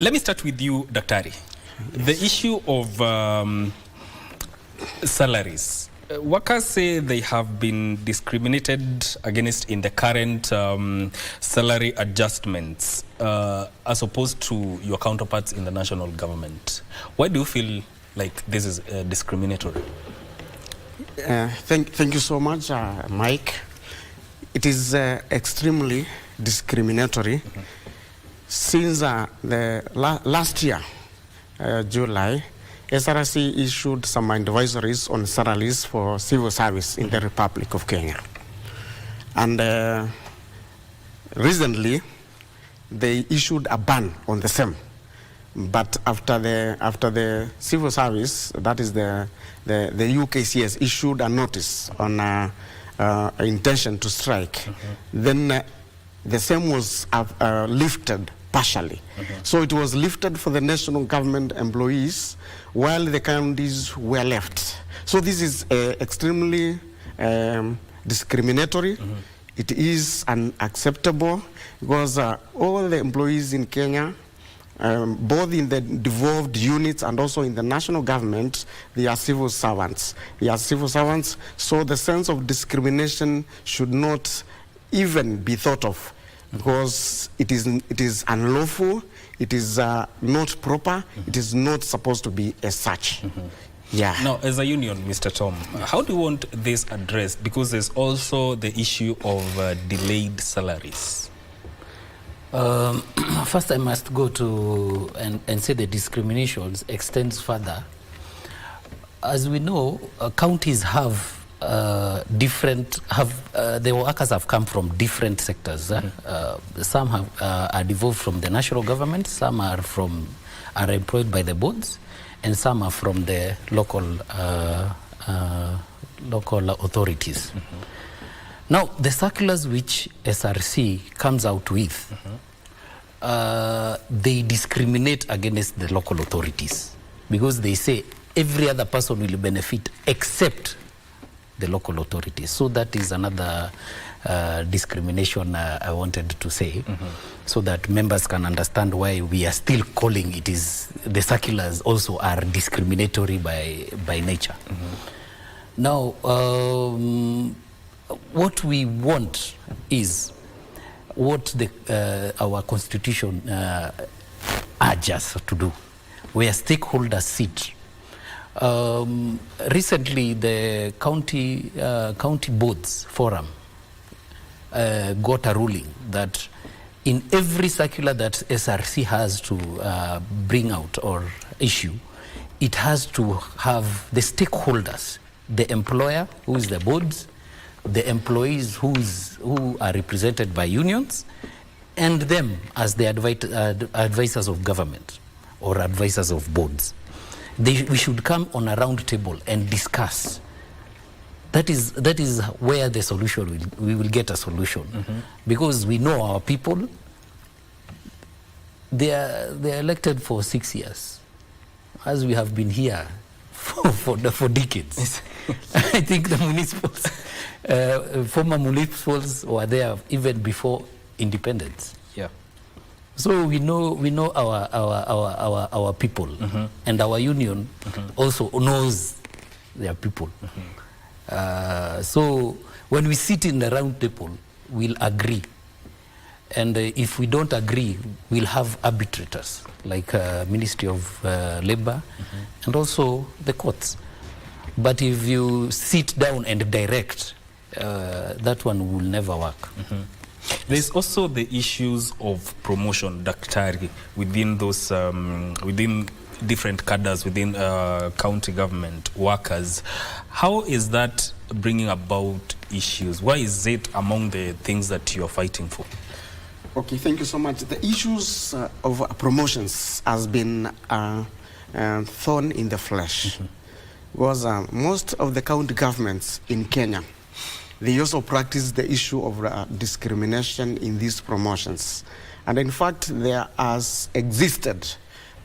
Let me start with you, Daktari. Yes. The issue of salaries. Workers say they have been discriminated against in the current salary adjustments as opposed to your counterparts in the national government. Why do you feel like this is discriminatory? Thank you so much, Mike. It is extremely discriminatory. Mm-hmm. Since the last year, July, SRC issued some advisories on salaries for civil service in the Republic of Kenya. And recently, they issued a ban on the same. But after the civil service, that is the UKCS, issued a notice on intention to strike, mm-hmm. then the same was lifted partially. Mm-hmm. So it was lifted for the national government employees while the counties were left. So this is extremely discriminatory. Mm-hmm. It is unacceptable because all the employees in Kenya, both in the devolved units and also in the national government, they are civil servants. They are civil servants, so the sense of discrimination should not even be thought of, because it is unlawful, it is not proper, it is not supposed to be as such. Yeah. Now, as a union, Mr. Tom, how do you want this addressed? Because there's also the issue of delayed salaries. First, I must go to and say the discriminations extends further. As we know, counties have the workers have come from different sectors. Mm-hmm. Some are devolved from the national government, some are employed by the boards, and some are from the local authorities. Mm-hmm. Now, the circulars which SRC comes out with, mm-hmm. They discriminate against the local authorities because they say every other person will benefit except the local authorities. So that is another discrimination I wanted to say, mm-hmm. so that members can understand why we are still calling it is the circulars also are discriminatory by nature. Mm-hmm. Now, what we want is what our constitution urges us to do, where stakeholders sit. Recently, the county boards forum got a ruling that in every circular that SRC has to bring out or issue, it has to have the stakeholders, the employer, who is the boards, the employees who are represented by unions, and them as the advisors of government or advisors of boards. We should come on a round table and discuss. That is where the solution we will get a solution, mm-hmm. because we know our people. They're elected for 6 years, as we have been here for decades. I think the municipals, former municipals, were there even before independence. Yeah. So we know our people, mm-hmm. and our union, mm-hmm. also knows their people. Mm-hmm. So when we sit in the round table, we'll agree, and if we don't agree, we'll have arbitrators like Ministry of Labor, mm-hmm. and also the courts. But if you sit down and direct, that one will never work. Mm-hmm. There's also the issues of promotion, Daktari, within those within different cadres within county government workers. How is that bringing about issues? Why is it among the things that you are fighting for? Okay, thank you so much. The issues of promotions has been thorn in the flesh, mm-hmm. because most of the county governments in Kenya, they also practice the issue of discrimination in these promotions. And in fact, there has existed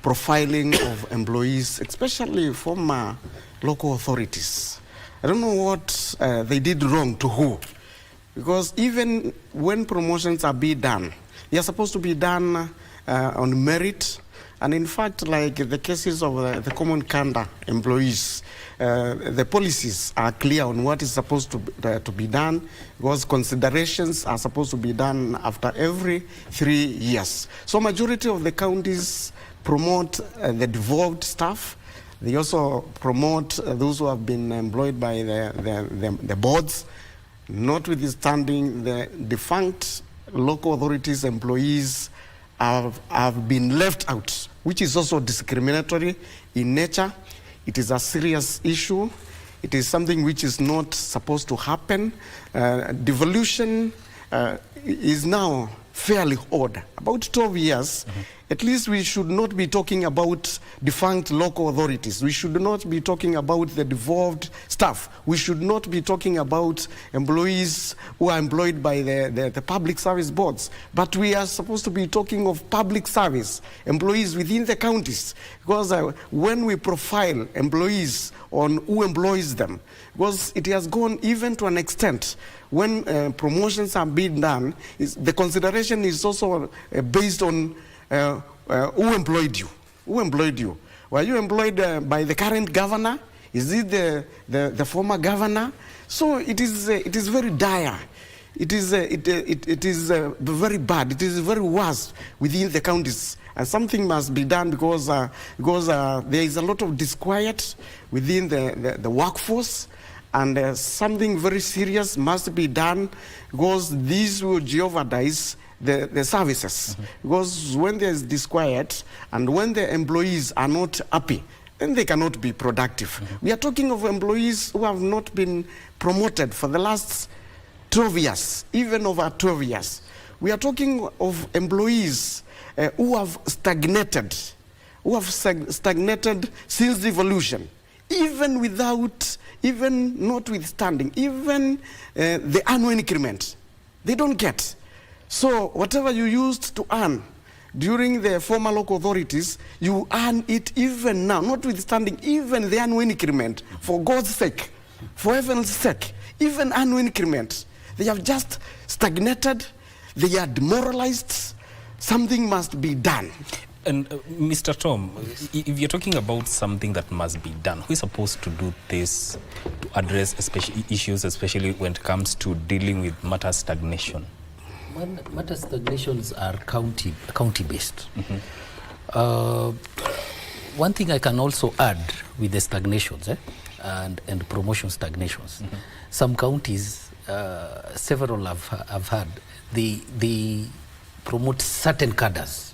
profiling of employees, especially from local authorities. I don't know what they did wrong to who, because even when promotions are being done, they are supposed to be done on merit, And in fact, like the cases of the common conduct employees, the policies are clear on what is supposed to be done, because considerations are supposed to be done after every 3 years. So majority of the counties promote the devolved staff. They also promote those who have been employed by the boards, notwithstanding the defunct local authorities employees have been left out, which is also discriminatory in nature. It is a serious issue. It is something which is not supposed to happen. Devolution is now fairly old, about 12 years. At least we should not be talking about defunct local authorities. We should not be talking about the devolved staff. We should not be talking about employees who are employed by the public service boards. But we are supposed to be talking of public service employees within the counties. Because when we profile employees on who employs them, because it has gone even to an extent when promotions are being done, the consideration is also based on who employed you? Who employed you? Were you employed by the current governor? Is it the former governor? So it is very dire. It is very bad. It is very worse within the counties. And something must be done because there is a lot of disquiet within the workforce. And something very serious must be done because these will jeopardize the services. Because when there is disquiet and when the employees are not happy, then they cannot be productive. We are talking of employees who have not been promoted for the last 12 years, even over 12 years. We are talking of employees who have stagnated, since devolution, even notwithstanding, even the annual increment, they don't get. So whatever you used to earn during the former local authorities, you earn it even now, notwithstanding even the annual increment, for God's sake, for heaven's sake, even annual increment. They have just stagnated, they are demoralized, something must be done. And Mr. Tom, if you're talking about something that must be done, who is supposed to do this to address issues, especially when it comes to dealing with matter stagnation? Matter stagnations are county-based. One thing I can also add with the stagnations and promotion stagnations, some counties, several have had, they promote certain cadres.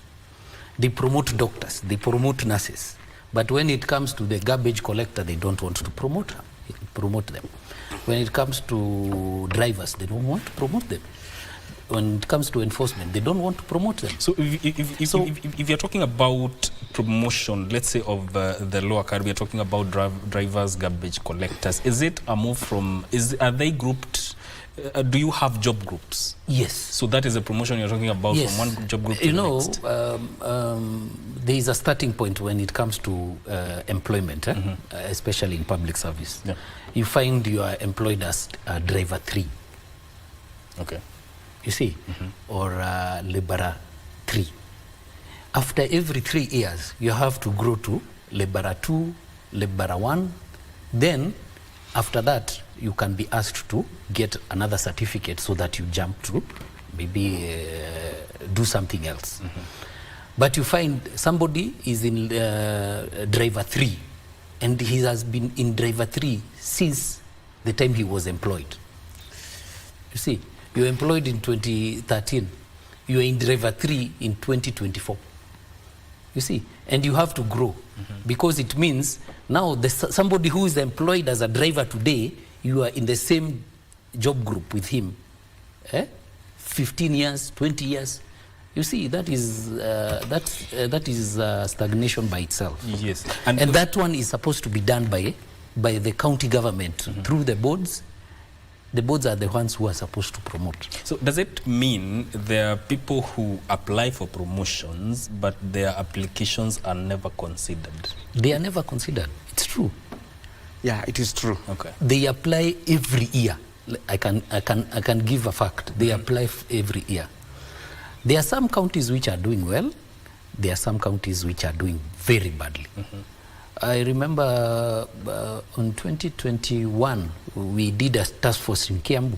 They promote doctors, they promote nurses. But when it comes to the garbage collector, they don't want to promote them. When it comes to drivers, they don't want to promote them. When it comes to enforcement, they don't want to promote them. So if you're talking about promotion, let's say of the lower card, we are talking about drivers, garbage collectors. Is it a move from, are they grouped? Do you have job groups? Yes. So that is a promotion you're talking about, yes, from one job group to the next? There is a starting point when it comes to employment, especially in public service. Yeah. You find you are employed as driver 3. Okay. You see, or laborer 3. After every 3 years, you have to grow to laborer 2, laborer 1. Then, after that, you can be asked to get another certificate so that you jump to maybe do something else. But you find somebody is in driver 3, and he has been in driver 3 since the time he was employed. You see, you're employed in 2013, you're in driver 3 in 2024. You see, and you have to grow, because it means now somebody who is employed as a driver today, you are in the same job group with him, 15 years, 20 years. You see, that is stagnation by itself. Yes, and that one is supposed to be done by the county government through the boards. The boards are the ones who are supposed to promote. So does it mean there are people who apply for promotions, but their applications are never considered? They are never considered. It's true. Yeah, it is true. Okay. They apply every year. I can give a fact. They apply every year. There are some counties which are doing well, there are some counties which are doing very badly. I remember on 2021, we did a task force in Kiambu.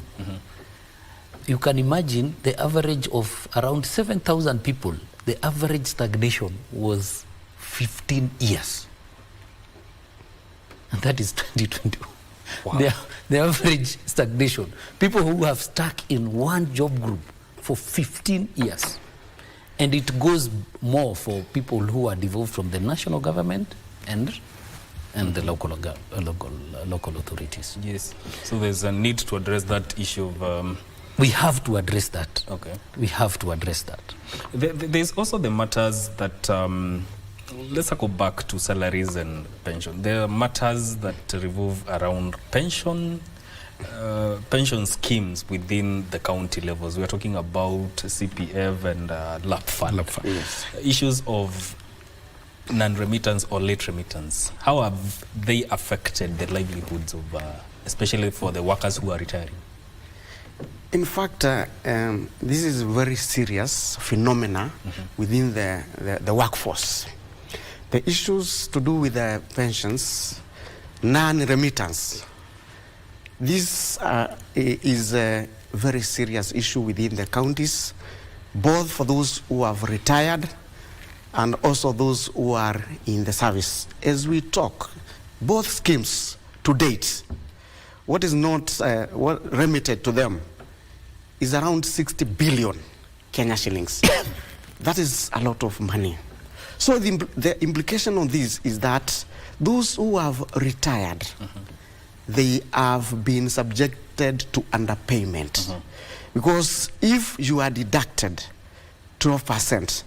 You can imagine the average of around 7,000 people, the average stagnation was 15 years. And that is 2021. Wow. The average stagnation. People who have stuck in one job group for 15 years. And it goes more for people who are devolved from the national government and the local authorities. Yes. So there's a need to address that issue of... We have to address that. Okay. We have to address that. There's also the matters that... let's go back to salaries and pension. There are matters that revolve around pension schemes within the county levels. We are talking about CPF and LAP fund. Yes. Issues of non-remittance or late remittance. How have they affected the livelihoods of, especially for the workers who are retiring? In fact, this is a very serious phenomena within the workforce. The issues to do with the pensions, non-remittance, this is a very serious issue within the counties, both for those who have retired and also those who are in the service. As we talk, both schemes to date, what is not remitted to them is around 60 billion Kenya shillings. That is a lot of money. So the implication on this is that those who have retired, they have been subjected to underpayment. Because if you are deducted 12%,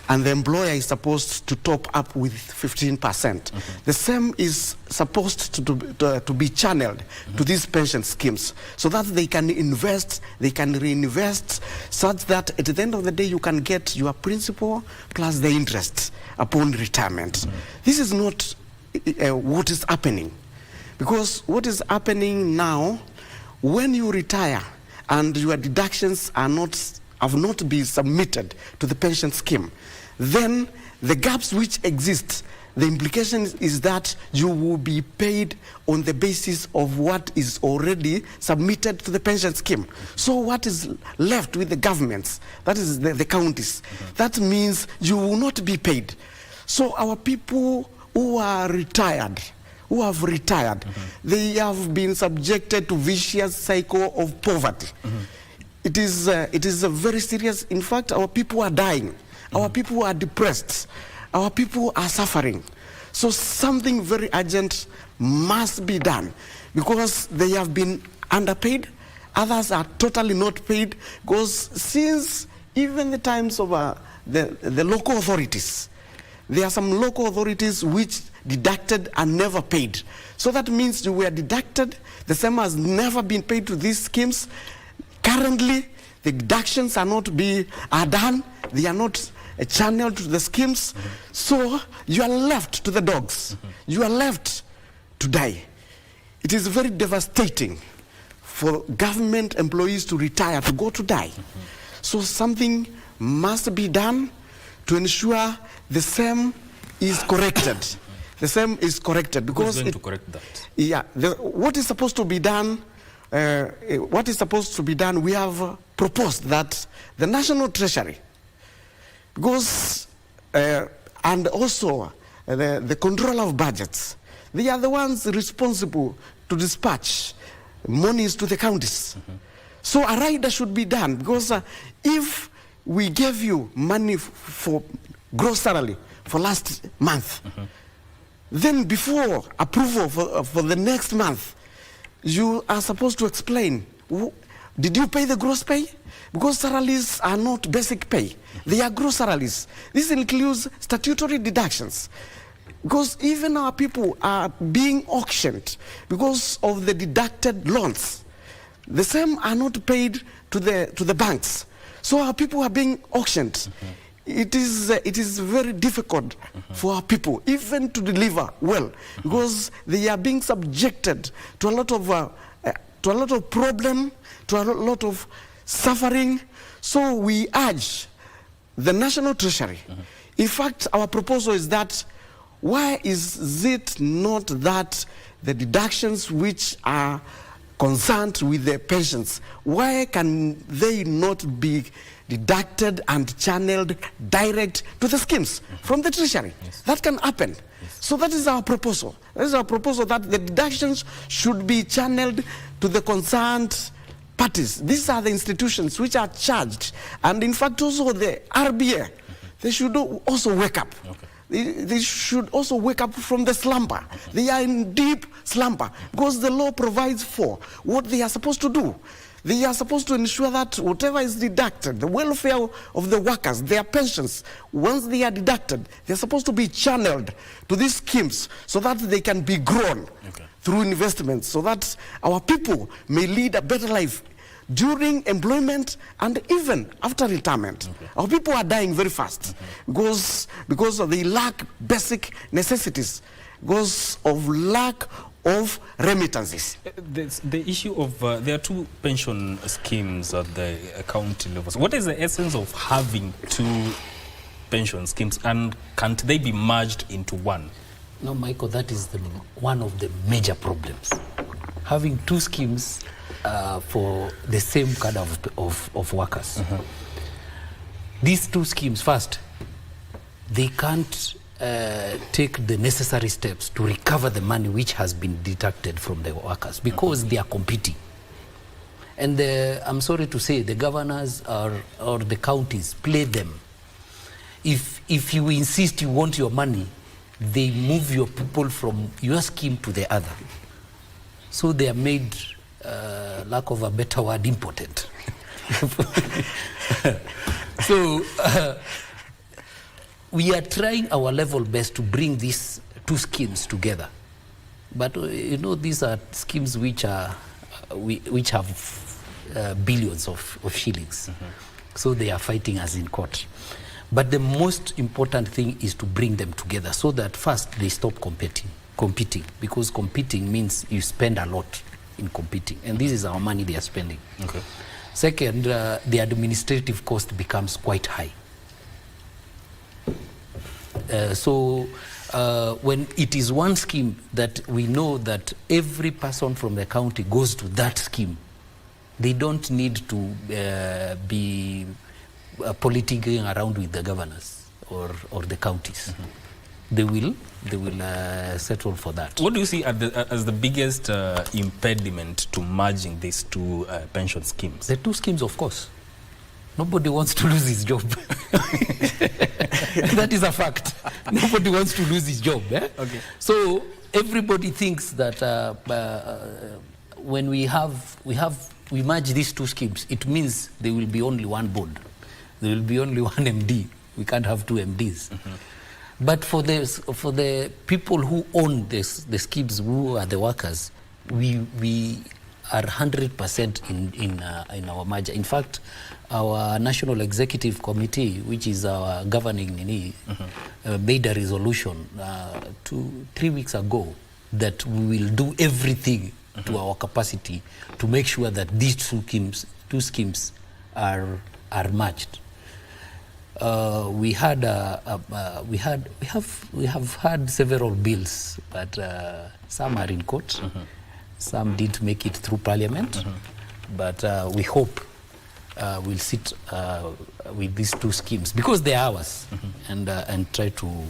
and the employer is supposed to top up with 15%. The same is supposed to be channeled to these pension schemes so that they can invest, they can reinvest, such that at the end of the day you can get your principal plus the interest upon retirement. This is not what is happening. Because what is happening now, when you retire and your deductions have not been submitted to the pension scheme, then the gaps which exist, the implication is that you will be paid on the basis of what is already submitted to the pension scheme. So what is left with the governments, that is the counties, that means you will not be paid. So our people who are retired, who have retired, they have been subjected to vicious cycle of poverty. It is a very serious. In fact, our people are dying. Our people are depressed. Our people are suffering. So something very urgent must be done because they have been underpaid. Others are totally not paid because since even the times of the local authorities, there are some local authorities which deducted and never paid. So that means you were deducted. The same has never been paid to these schemes. Currently, the deductions are done. They are not channeled to the schemes. So you are left to the dogs. You are left to die. It is very devastating for government employees to retire, to go to die. So something must be done to ensure the same is corrected. The same is corrected because who's going to correct that? Yeah, what is supposed to be done? We have proposed that the National Treasury, because and also the control of budgets, they are the ones responsible to dispatch monies to the counties. So a rider should be done because if we gave you money for gross salary for last month, then before approval for the next month, you are supposed to explain, did you pay the gross pay? Because salaries are not basic pay. They are gross salaries. This includes statutory deductions. Because even our people are being auctioned because of the deducted loans. The same are not paid to the banks. So our people are being auctioned. It is very difficult for our people even to deliver well because they are being subjected to a lot of problem, to a lot of suffering. So we urge the National Treasury, In fact, our proposal is that why is it not that the deductions which are concerned with the pensions, why can they not be deducted and channeled direct to the schemes from the treasury? Yes. That can happen. Yes. So that is our proposal. That is our proposal, that the deductions should be channeled to the concerned parties. These are the institutions which are charged. And in fact, also the RBA, they should also wake up. Okay. They should also wake up from the slumber. Okay. They are in deep slumber because the law provides for what they are supposed to do. They are supposed to ensure that whatever is deducted, the welfare of the workers, their pensions, once they are deducted, they're supposed to be channeled to these schemes so that they can be grown through investments, so that our people may lead a better life during employment and even after retirement. Our people are dying very fast because they lack basic necessities, because of lack of remittances. The issue of, there are two pension schemes at the county levels. What is the essence of having two pension schemes, and can't they be merged into one? No, Michael, that is one of the major problems. Having two schemes for the same kind of workers. These two schemes, first, they can't take the necessary steps to recover the money which has been deducted from the workers because they are competing. And I'm sorry to say, the governors or the counties play them. If you insist you want your money, they move your people from your scheme to the other. So they are made, lack of a better word, impotent. So we are trying our level best to bring these two schemes together. But you know, these are schemes which have billions of shillings. So they are fighting us in court. But the most important thing is to bring them together so that first they stop competing, because competing means you spend a lot in competing, and this is our money they are spending. Okay. Second, the administrative cost becomes quite high. So when it is one scheme that we know that every person from the county goes to that scheme, they don't need to be politicking around with the governors or the counties. They will settle for that. What do you see as the biggest impediment to merging these two pension schemes? The two schemes, of course. Nobody wants to lose his job. That is a fact. Nobody wants to lose his job. Eh? Okay. So everybody thinks that when we merge these two schemes, it means there will be only one board. There will be only one MD. We can't have two MDs. But for the people who own the schemes, who are the workers, we are 100% in our merger. In fact, our National Executive Committee, which is our governing, made a resolution 3 weeks ago that we will do everything to our capacity to make sure that these two schemes are merged. We have had several bills, but some are in court. Some didn't make it through Parliament, but we hope we'll sit with these two schemes because they are ours, and try to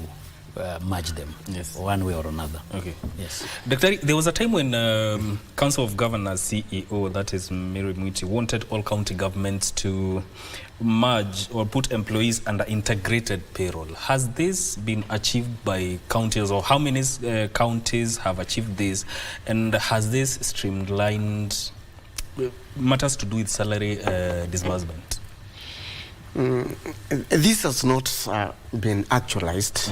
merge them, one way or another. Okay. Yes. Dr. There was a time when Council of Governors CEO, that is Mary Mwiti, wanted all county governments to merge or put employees under integrated payroll. Has this been achieved by counties, or how many counties have achieved this? And has this streamlined matters to do with salary disbursement? This has not been actualized.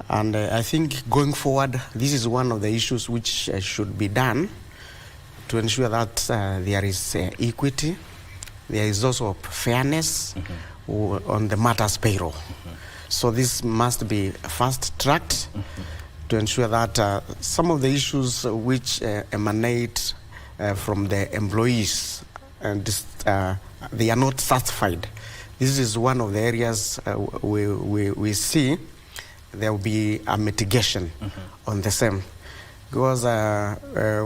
And I think going forward, this is one of the issues which should be done to ensure that there is equity. There is also fairness on the matters payroll. So this must be fast-tracked to ensure that some of the issues which emanate from the employees, and they are not satisfied, This is one of the areas we see there will be a mitigation on the same. Because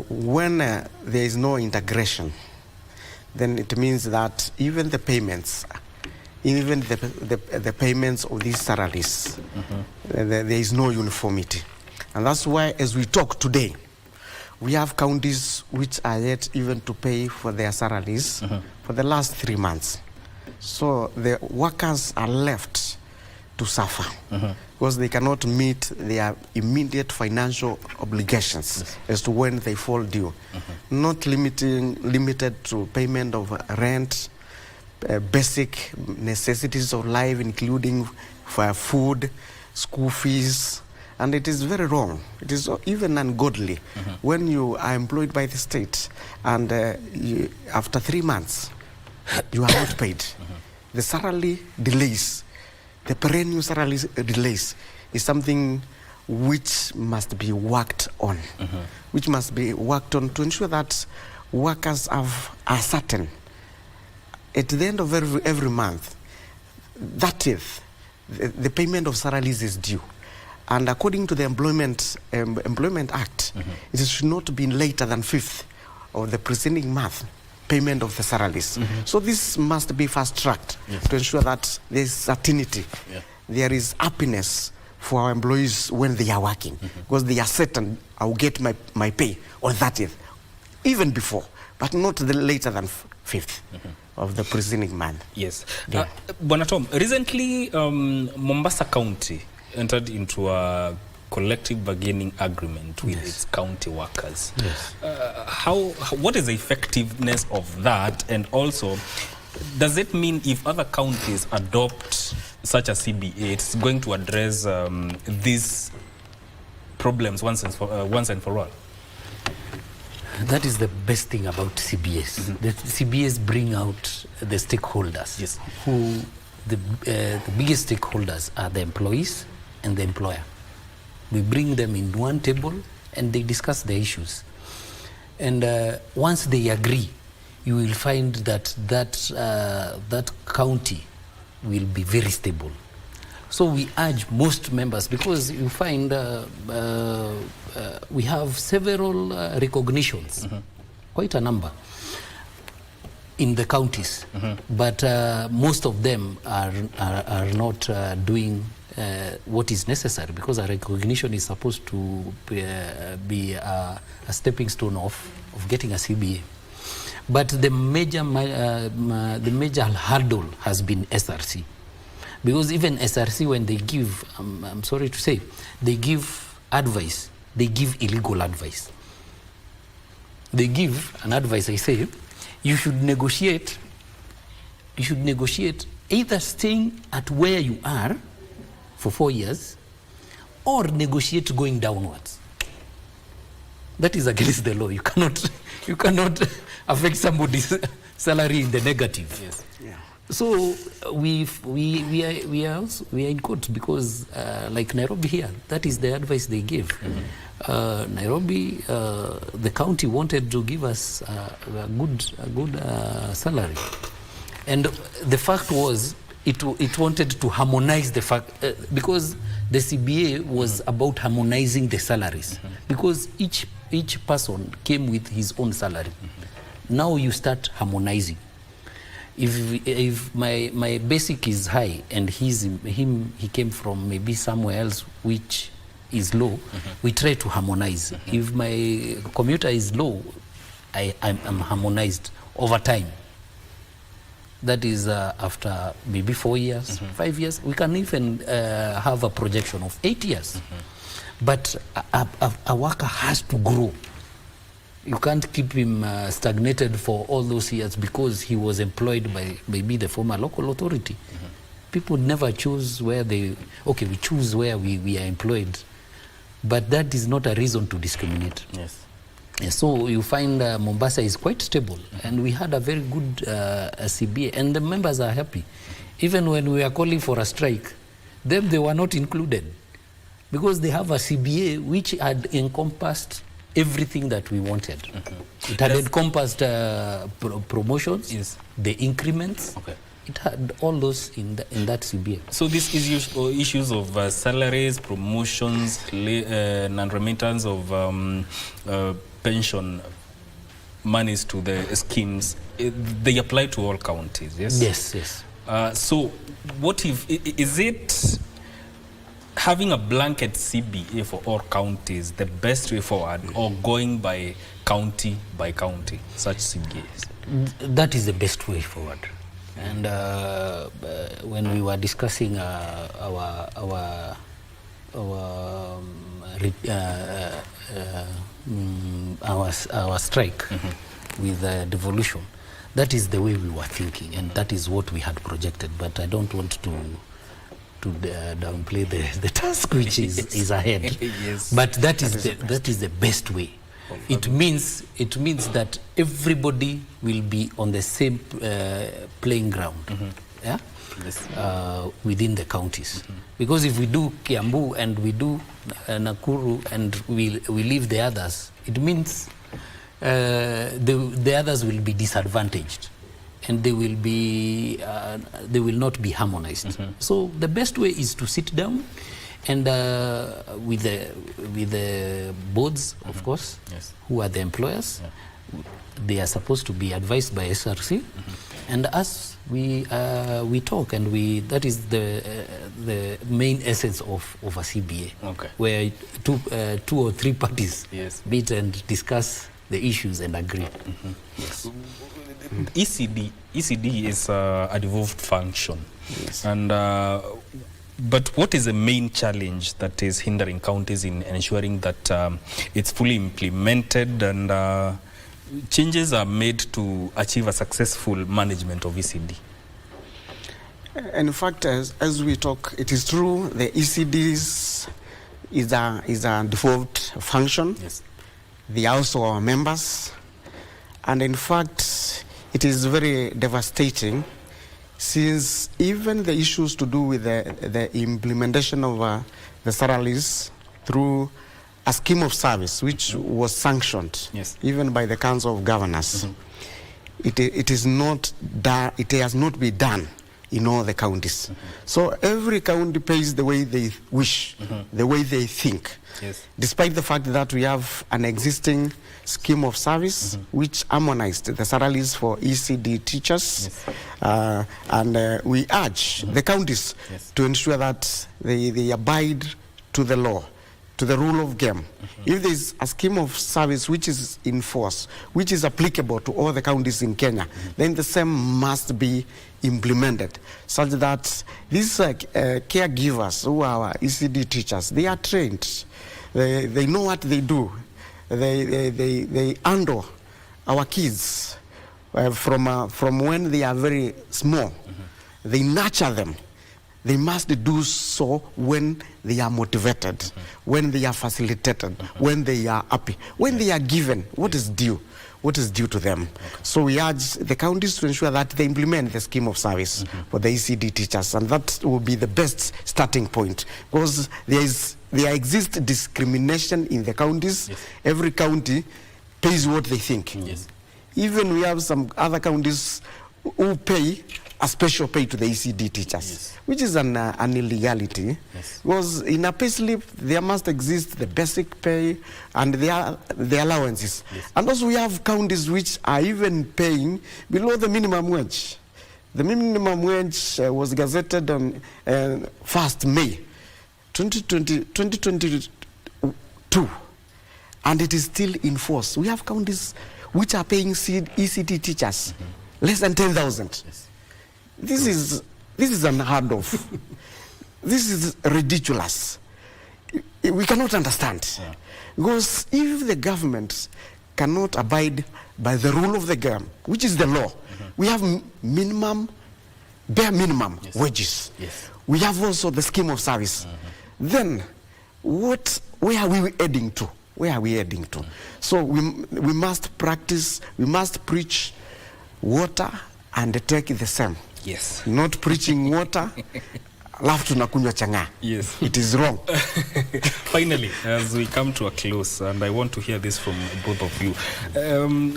when there is no integration, then it means that even the payments, even the payments of these salaries, there is no uniformity. And that's why, as we talk today, we have counties which are yet even to pay for their salaries for the last 3 months. So the workers are left to suffer because they cannot meet their immediate financial obligations as to when they fall due. Not limited to payment of rent, basic necessities of life, including for food, school fees, and it is very wrong. It is even ungodly when you are employed by the state and after 3 months you are not paid. The salary delays, the perennial salary delays is something which must be worked on, to ensure that workers are certain at the end of every month, that is, the payment of salaries is due. And according to the Employment Act, it should not be later than 5th of the preceding month payment of the salaries. So this must be fast-tracked to ensure that there is certainty, there is happiness for our employees when they are working, because they are certain I will get my pay on 30th, even before, but not later than 5th of the preceding month. Yes. Bwana Tom, recently Mombasa County entered into a collective bargaining agreement with its county workers. What is the effectiveness of that, and also does it mean if other counties adopt such a CBA, it's going to address these problems once and for all? That is the best thing about CBAs. The CBAs bring out the stakeholders, who the biggest stakeholders are the employees and the employer. We bring them in one table and they discuss the issues. And once they agree, you will find that that county will be very stable. So we urge most members, because you find we have several recognitions, quite a number, in the counties, but most of them are not doing what is necessary, because a recognition is supposed to be a stepping stone of getting a CBA. But the major hurdle has been SRC, because even SRC, when they give, I'm sorry to say, they give advice, they give illegal advice. They give an advice, I say, you should negotiate either staying at where you are for 4 years or negotiate going downwards. That is against the law. You cannot affect somebody's salary in the negative. Yes. Yeah. So we are in court, because like Nairobi here, that is the advice they gave. Nairobi, the county wanted to give us a good salary, and the fact was it wanted to harmonize the fact, because the CBA was about harmonizing the salaries, because each person came with his own salary. Now you start harmonizing. If my basic is high and he came from maybe somewhere else which is low, we try to harmonize. If my commuter is low, I'm harmonized over time. That is after maybe 4 years, 5 years. We can even have a projection of 8 years. But a worker has to grow. You can't keep him stagnated for all those years because he was employed by maybe the former local authority. People never choose where we choose where we are employed. But that is not a reason to discriminate. Yes. So you find Mombasa is quite stable, and we had a very good CBA, and the members are happy. Even when we are calling for a strike, they were not included, because they have a CBA which had encompassed everything that we wanted. It had encompassed promotions, the increments, it had all those in that CBA. So these issues of salaries, promotions, non-remittance of pension monies to the schemes, they apply to all counties, yes? Yes, yes. So what if, is it having a blanket CBA for all counties the best way forward, or going by county, such CBAs? That is the best way forward. And when we were discussing our strike with devolution, that is the way we were thinking, and that is what we had projected. But I don't want to downplay the task which is ahead. Yes. But that is the best way. It means that everybody will be on the same playing ground. Yeah? Yes. Within the counties. Because if we do Kiambu and we do Nakuru and we leave the others, it means the others will be disadvantaged, and they will not be harmonized. So the best way is to sit down and with the boards, of course, yes, who are the employers. Yeah. They are supposed to be advised by SRC, and us we talk, and that is the main essence of a CBA, okay, where two or three parties, yes, meet and discuss the issues and agree. Yes. ECD is a devolved function, yes, and but what is the main challenge that is hindering counties in ensuring that it's fully implemented and changes are made to achieve a successful management of ECD? In fact, as we talk, it is true the ECDs is a devolved function. Yes. They are also our members, and in fact, it is very devastating, since even the issues to do with the implementation of the salaries through a scheme of service, which was sanctioned, yes, even by the Council of Governors, it has not been done in all the counties. So every county pays the way they wish, the way they think. Yes. Despite the fact that we have an existing scheme of service which harmonized the salaries for ECD teachers, yes, and we urge the counties, yes, to ensure that they abide to the law, to the rule of game. If there is a scheme of service which is in force, which is applicable to all the counties in Kenya, then the same must be implemented, such that these caregivers who are our ECD teachers, they are trained. They know what they do. They handle our kids from when they are very small. They nurture them. They must do so when they are motivated, when they are facilitated, when they are happy, when they are given what is due to them. So we urge the counties to ensure that they implement the scheme of service for the ECD teachers, and that will be the best starting point, because there exists discrimination in the counties. Yes. Every county pays what they think. Yes. Even we have some other counties who pay a special pay to the ECD teachers, yes, which is an illegality. Yes. Because in a pay slip there must exist the basic pay and the allowances. Yes. And also we have counties which are even paying below the minimum wage. The minimum wage was gazetted on 1st May 2022, and it is still in force. We have counties which are paying ECD teachers less than 10,000. Yes. This is unheard of. This is ridiculous. We cannot understand. Yeah. Because if the government cannot abide by the rule of the game, which is the law, we have bare minimum yes, wages. Yes. We have also the scheme of service. Then where are we heading to? Where are we heading to? So we must practice, we must preach water and take the same. Yes. Not preaching water, alafu tunakunywa chang'aa. Yes. It is wrong. Finally, as we come to a close, and I want to hear this from both of you,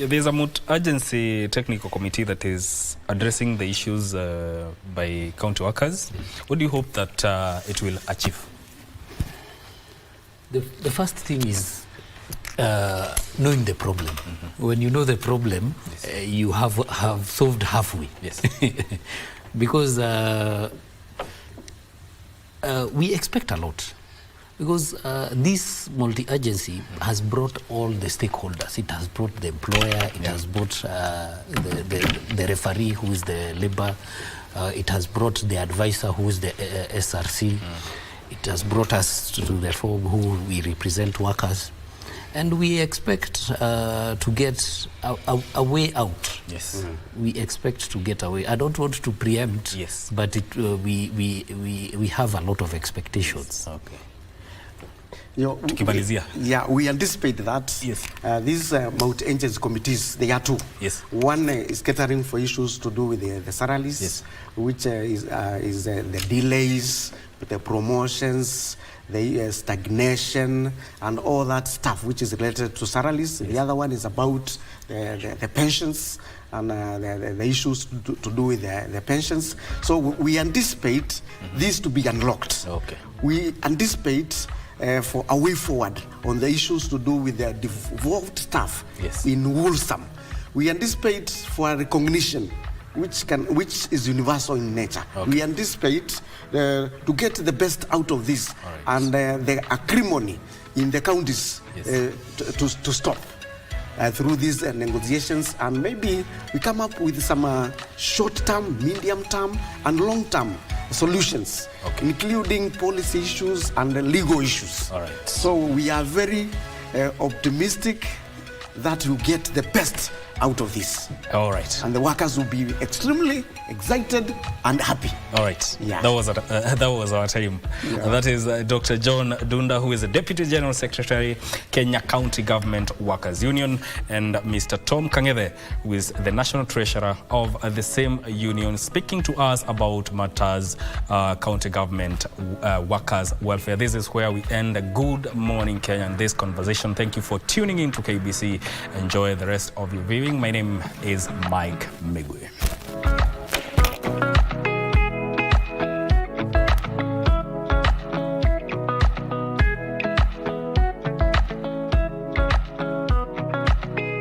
there's a multi-agency technical committee that is addressing the issues by county workers. What do you hope that it will achieve? The first thing is knowing the problem. When you know the problem, you have solved halfway. Yes. Because we expect a lot. Because this multi-agency has brought all the stakeholders. It has brought the employer, it has brought the referee, who is the labor, it has brought the advisor, who is the SRC, it has brought us to the forum, who we represent workers. And we expect to get a way out. Yes. We expect to get away. I don't want to preempt, but we have a lot of expectations. Okay. We anticipate that these multi-agency committees, they are two. Yes. One is catering for issues to do with the salaries, which is the delays, the promotions, the stagnation, and all that stuff which is related to salaries. The other one is about the pensions and the issues to do with the pensions. So we anticipate this to be unlocked. Okay. We anticipate for a way forward on the issues to do with the devolved staff in Woolsome. We anticipate for a recognition which is universal in nature. Okay. We anticipate to get the best out of this, and the acrimony in the counties to stop through these negotiations, and maybe we come up with some short-term, medium-term, and long-term solutions, including policy issues and legal issues. All right. So we are very optimistic that we'll get the best out of this. All right. And the workers will be extremely excited and happy. All right. Yeah. That was our time. Yeah. That is Dr. John Ndunda, who is the Deputy General Secretary, Kenya County Government Workers Union, and Mr. Tom Kang'ethe, who is the National Treasurer of the same union, speaking to us about matters county government workers' welfare. This is where we end a Good Morning Kenya and this conversation. Thank you for tuning in to KBC. Enjoy the rest of your viewing. My name is Mike Migwe.